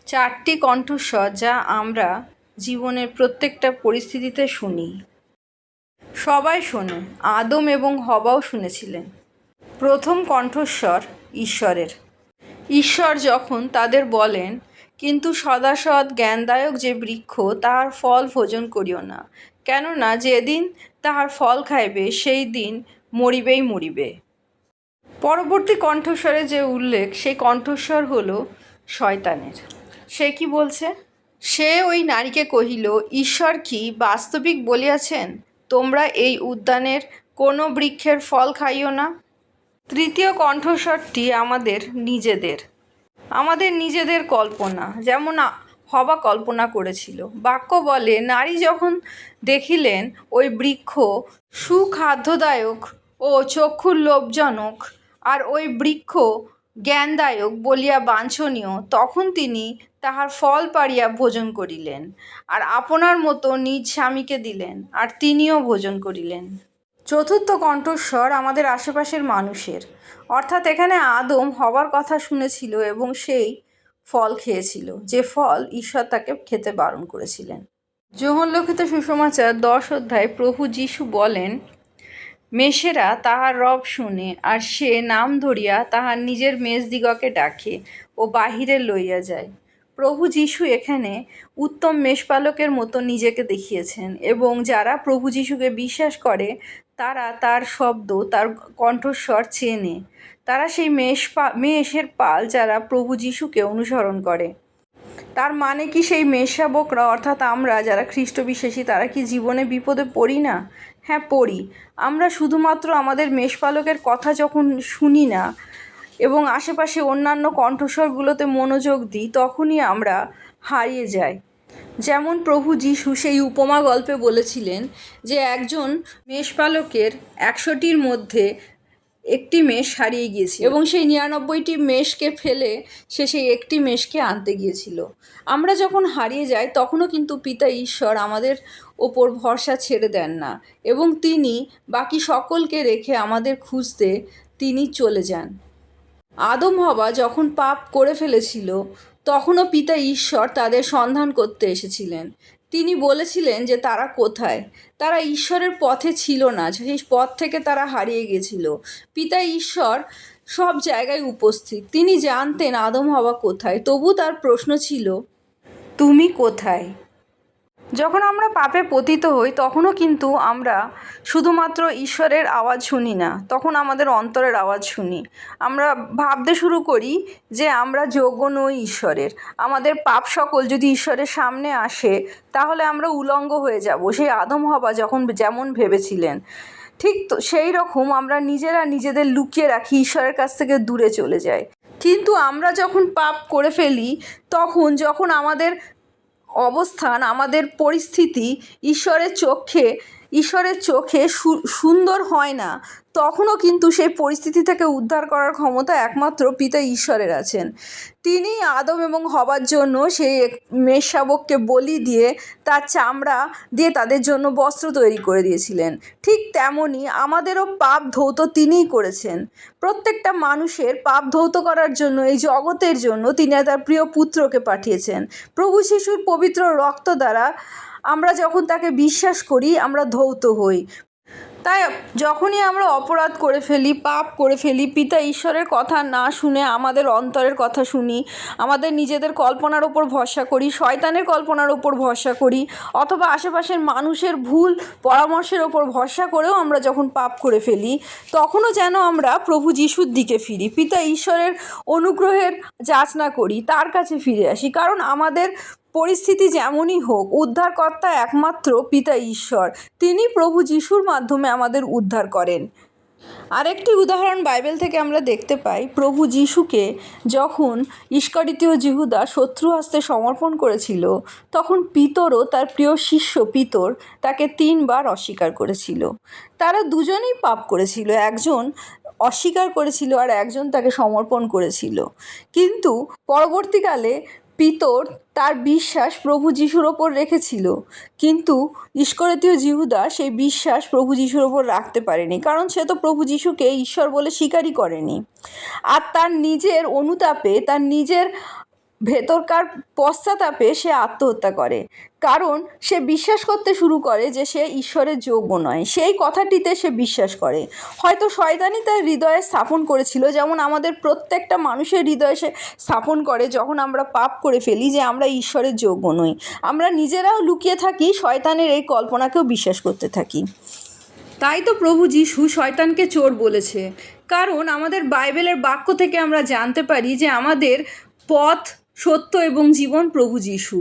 চারটি কণ্ঠস্বর যা আমরা জীবনের প্রত্যেকটা পরিস্থিতিতে শুনি। সবাই শোনে, আদম এবং হওয়াও শুনেছিলেন। প্রথম কণ্ঠস্বর ঈশ্বরের। ঈশ্বর যখন তাদের বলেন, কিন্তু সদাসৎ জ্ঞানদায়ক যে বৃক্ষ তাহার ফল ভোজন করিও না, কেননা যেদিন তাহার ফল খাইবে সেই দিন মরিবেই মরিবে। পরবর্তী কণ্ঠস্বরে যে উল্লেখ, সেই কণ্ঠস্বর হল শয়তানের। সে কি বলছে? সে ওই নারীকে কহিল, ঈশ্বর কি বাস্তবিক বলিয়াছেন, তোমরা এই উদ্যানের কোনো বৃক্ষের ফল খাইও না? তৃতীয় কণ্ঠস্বরটি আমাদের নিজেদের কল্পনা, যেমন হওয়া কল্পনা করেছিল। বাক্য বলে, নারী যখন দেখিলেন ওই বৃক্ষ সুখাদ্যদায়ক ও চক্ষুর লোভজনক, আর ওই বৃক্ষ জ্ঞানদায়ক বলিয়া বাঞ্ছনীয়, তখন তিনি তাহার ফল পাড়িয়া ভোজন করিলেন, আর আপনার মতো নিজ স্বামীকে দিলেন, আর তিনিও ভোজন করিলেন। চতুর্থ কণ্ঠস্বর আমাদের আশেপাশের মানুষের, অর্থাৎ এখানে আদম হওয়ার কথা শুনেছিল এবং সেই ফল খেয়েছিল, যে ফল ঈশ্বর তাকে খেতে বারণ করেছিলেন। যোহন লিখিত সুসমাচার 10 অধ্যায় প্রভু যীশু বলেন, মেষেরা তাহার রব শুনে, আর সে নাম ধরিয়া তাহার নিজের মেষদিগকে ডাকে ও বাহিরে লইয়া যায়। প্রভু যীশু এখানে উত্তম মেষপালকের মতো নিজেকে দেখিয়েছেন, এবং যারা প্রভু যীশুকে বিশ্বাস করে তারা তার শব্দ, তার কণ্ঠস্বর চেনে। তারা সেই মেষের পাল যারা প্রভু যীশুকে অনুসরণ করে। তার মানে কি সেই মেষশাবকরা, অর্থাৎ আমরা যারা খ্রিস্ট বিশ্বাসী, তারা কি জীবনে বিপদে পড়ি না? হ্যাঁ, পড়ি। আমরা শুধুমাত্র আমাদের মেষপালকের কথা যখন শুনি না এবং আশেপাশে অন্যান্য কণ্ঠস্বরগুলোতে মনোযোগ দিই, তখনই আমরা হারিয়ে যাই। যেমন প্রভু যীশু সেই উপমা গল্পে বলেছিলেন যে একজন মেষপালকের 100টির মধ্যে একটি মেষ হারিয়ে গিয়েছিল এবং সেই 99টি মেষকে ফেলে সে সেই একটি মেষকে আনতে গিয়েছিল। আমরা যখন হারিয়ে যাই তখনও কিন্তু পিতা ঈশ্বর আমাদের ওপর ভরসা ছেড়ে দেন না, এবং তিনি বাকি সকলকে রেখে আমাদের খুঁজতে তিনি চলে যান। আদম হওয়া যখন পাপ করে ফেলেছিল, তখনও পিতা ঈশ্বর তাদের সন্ধান করতে এসেছিলেন। তিনি বলেছিলেন যে তারা কোথায়। তারা ঈশ্বরের পথে ছিল না, সেই পথ থেকে তারা হারিয়ে গেছিল। পিতা ঈশ্বর সব জায়গায় উপস্থিত, তিনি জানতেন আদম হওয়া কোথায়, তবু তার প্রশ্ন ছিল, তুমি কোথায়? যখন আমরা পাপে পতিত হই তখনও কিন্তু আমরা শুধুমাত্র ঈশ্বরের আওয়াজ শুনি না, তখন আমাদের অন্তরের আওয়াজ শুনি। আমরা ভাবতে শুরু করি যে আমরা যোগ্য নই ঈশ্বরের। আমাদের পাপ সকল যদি ঈশ্বরের সামনে আসে তাহলে আমরা উলঙ্গ হয়ে যাব, সেই আদম হওয়া যেমন ভেবেছিলেন। ঠিক তো সেই রকম আমরা নিজেরা নিজেদের লুকিয়ে রাখি, ঈশ্বরের কাছ থেকে দূরে চলে যাই। কিন্তু আমরা যখন পাপ করে ফেলি, যখন আমাদের অবস্থান, আমাদের পরিস্থিতি ঈশ্বরের চোখে সুন্দর হয় না, তখনও কিন্তু সেই পরিস্থিতি থেকে উদ্ধার করার ক্ষমতা একমাত্র পিতা ঈশ্বরের আছেন। তিনি আদম এবং হওয়ার জন্য সেই মেষশাবককে বলি দিয়ে তার চামড়া দিয়ে তাদের জন্য বস্ত্র তৈরি করে দিয়েছিলেন। ঠিক তেমনই আমাদেরও পাপ ধৌত তিনিই করেছেন। প্রত্যেকটা মানুষের পাপ ধৌত করার জন্য, এই জগতের জন্য তিনি তার প্রিয় পুত্রকে পাঠিয়েছেন। প্রভু যিশুর পবিত্র রক্ত দ্বারা আমরা যখন তাকে বিশ্বাস করি, আমরা ধৌত হই। তাই যখনই আমরা অপরাধ করে ফেলি, পাপ করে ফেলি, পিতা ঈশ্বরের কথা না শুনে আমাদের অন্তরের কথা শুনি, আমাদের নিজেদের কল্পনার ওপর ভরসা করি, শয়তানের কল্পনার ওপর ভরসা করি, অথবা আশেপাশের মানুষের ভুল পরামর্শের ওপর ভরসা করেও আমরা যখন পাপ করে ফেলি, তখনও যেন আমরা প্রভু যিশুর দিকে ফিরি, পিতা ঈশ্বরের অনুগ্রহের যাচনা করি, তার কাছে ফিরে আসি। কারণ আমাদের পরিস্থিতি যেমনই হোক, উদ্ধারকর্তা একমাত্র পিতা ঈশ্বর। তিনি প্রভু যিশুর মাধ্যমে আমাদের উদ্ধার করেন। আরেকটি উদাহরণ বাইবেল থেকে আমরা দেখতে পাই, প্রভু যিশুকে যখন ইস্করিওতীয় জিহুদা শত্রু হস্তে সমর্পণ করেছিল, তখন পিতরও, তার প্রিয় শিষ্য পিতর, তাকে 3 বার অস্বীকার করেছিল। তারা দুজনেই পাপ করেছিল, একজন অস্বীকার করেছিল আর একজন তাকে সমর্পণ করেছিল। কিন্তু পরবর্তীকালে পিতর তার বিশ্বাস প্রভু যিশুর ওপর রেখেছিল, কিন্তু ইস্করিওতীয় জিহুদা সেই বিশ্বাস প্রভু যিশুর ওপর রাখতে পারেনি, কারণ সে তো প্রভু যিশুকে ঈশ্বর বলে স্বীকারই করেনি। আর তার নিজের অনুতাপে, তার নিজের ভেতরকার পশ্চাতাপে সে আত্মহত্যা করে, কারণ সে বিশ্বাস করতে শুরু করে যে সে ঈশ্বরের যোগ্য নয়। সেই কথাটিতে সে বিশ্বাস করে। হয়তো শয়তানই তার হৃদয়ে স্থাপন করেছিল, যেমন আমাদের প্রত্যেকটা মানুষের হৃদয়ে সে স্থাপন করে যখন আমরা পাপ করে ফেলি যে আমরা ঈশ্বরের যোগ্য নই। আমরা নিজেরাও লুকিয়ে থাকি, শয়তানের এই কল্পনাকেও বিশ্বাস করতে থাকি। তাই তো প্রভু যীশু শয়তানকে চোর বলেছে, কারণ আমাদের বাইবেলের বাক্য থেকে আমরা জানতে পারি যে আমাদের পথ, সত্য এবং জীবন প্রভু যীশু।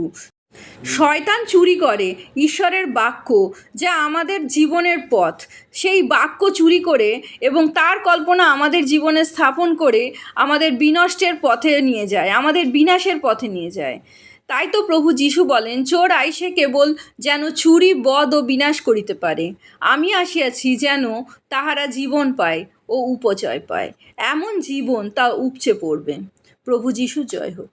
শয়তান চুরি করে ঈশ্বরের বাক্য, যা আমাদের জীবনের পথ। সেই বাক্য চুরি করে এবং তার কল্পনা আমাদের জীবনে স্থাপন করে আমাদের বিনষ্টের পথে নিয়ে যায়, আমাদের বিনাশের পথে নিয়ে যায়। তাই তো প্রভু যীশু বলেন, চোর আইসে কেবল যেন চুরি, বধ ও বিনাশ করিতে পারে। আমি আসিয়াছি যেন তাহারা জীবন পায় ও উপজয় পায়, এমন জীবন তা উপচে পড়বে। প্রভু যীশু জয় হোক।